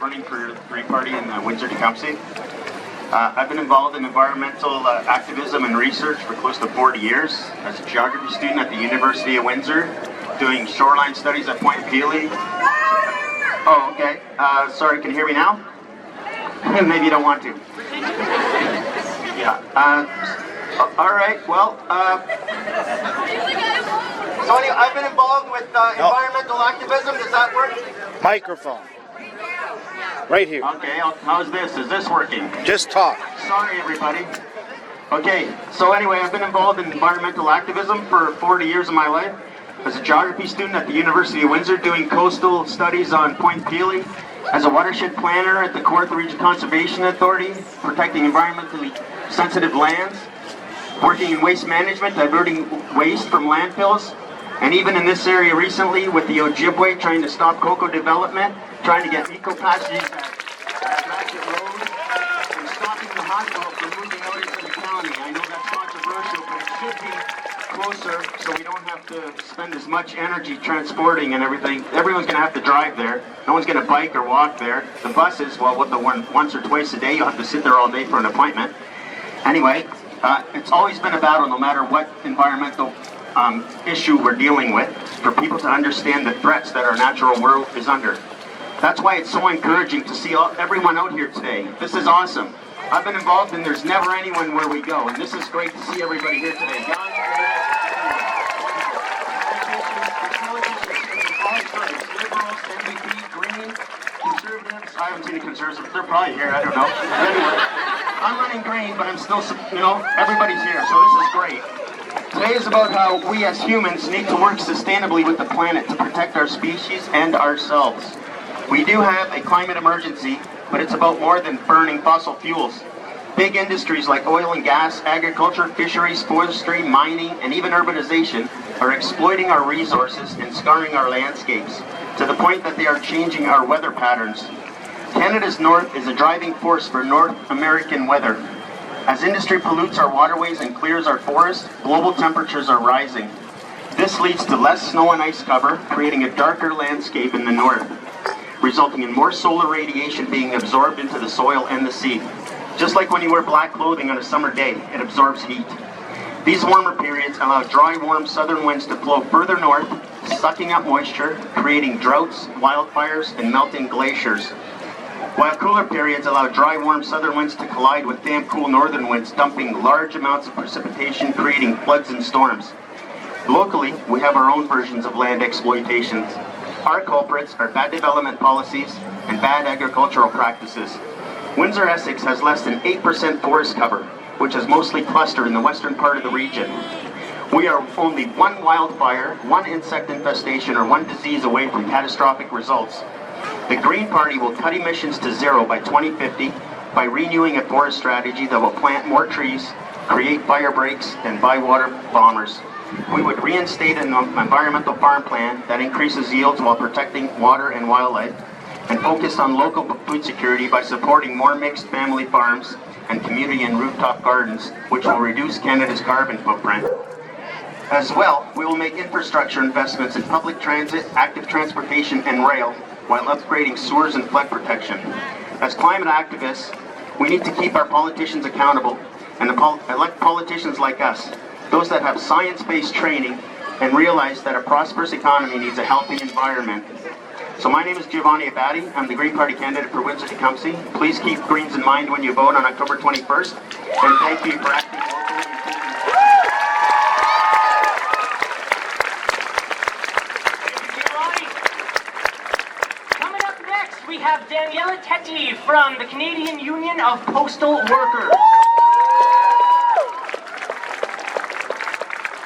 running for the Green Party in Windsor-Tecumseh. I've been involved in environmental activism and research for close to 40 years as a geography student at the University of Windsor, doing shoreline studies at Point Pelee. Oh, okay. Sorry, can you hear me now? Maybe you don't want to. Yeah. All right, well, so anyway, I've been involved with environmental activism. Does that work? Microphone. Right here. Okay, how's this? Is this working? Just talk. Sorry, everybody. Okay, so anyway, I've been involved in environmental activism for 40 years of my life. As a geography student at the University of Windsor, doing coastal studies on Point Pelee. As a watershed planner at the Kawartha Region Conservation Authority, protecting environmentally sensitive lands. Working in waste management, diverting waste from landfills. And even in this area recently with the Ojibwe trying to stop cocoa development, trying to get eco-passages at Ratchet Road, and stopping the hospital from moving out into the county. I know that's controversial, but it should be closer so we don't have to spend as much energy transporting and everything. Everyone's going to have to drive there. No one's going to bike or walk there. The buses, well, with the one once or twice a day, you'll have to sit there all day for an appointment. Anyway, it's always been a battle, no matter what environmental issue we're dealing with, for people to understand the threats that our natural world is under. That's why it's so encouraging to see everyone out here today. This is awesome. I've been involved and there's never anyone where we go, and this is great to see everybody here today. Young, liberals, MVP, Green, Conservatives. I haven't seen the Conservatives. They're probably here. I don't know. Anyway, I'm running Green, but I'm still, everybody's here, so this is great. Today is about how we as humans need to work sustainably with the planet to protect our species and ourselves. We do have a climate emergency, but it's about more than burning fossil fuels. Big industries like oil and gas, agriculture, fisheries, forestry, mining, and even urbanization are exploiting our resources and scarring our landscapes to the point that they are changing our weather patterns. Canada's north is a driving force for North American weather. As industry pollutes our waterways and clears our forests, global temperatures are rising. This leads to less snow and ice cover, creating a darker landscape in the north, resulting in more solar radiation being absorbed into the soil and the sea. Just like when you wear black clothing on a summer day, it absorbs heat. These warmer periods allow dry, warm southern winds to flow further north, sucking up moisture, creating droughts, wildfires, and melting glaciers. While cooler periods allow dry, warm southern winds to collide with damp, cool northern winds, dumping large amounts of precipitation, creating floods and storms. Locally, we have our own versions of land exploitations. Our culprits are bad development policies and bad agricultural practices. Windsor-Essex has less than 8% forest cover, which is mostly clustered in the western part of the region. We are only one wildfire, one insect infestation, or one disease away from catastrophic results. The Green Party will cut emissions to zero by 2050 by renewing a forest strategy that will plant more trees, create fire breaks, and buy water bombers. We would reinstate an environmental farm plan that increases yields while protecting water and wildlife, and focus on local food security by supporting more mixed family farms and community and rooftop gardens, which will reduce Canada's carbon footprint. As well, we will make infrastructure investments in public transit, active transportation, and rail, while upgrading sewers and flood protection. As climate activists, we need to keep our politicians accountable and elect politicians like us, those that have science-based training and realize that a prosperous economy needs a healthy environment. So my name is Giovanni Abati. I'm the Green Party candidate for Windsor-Tecumseh. Please keep Greens in mind when you vote on October 21st, and thank you for acting locally. We have Daniela Tetti from the Canadian Union of Postal Workers.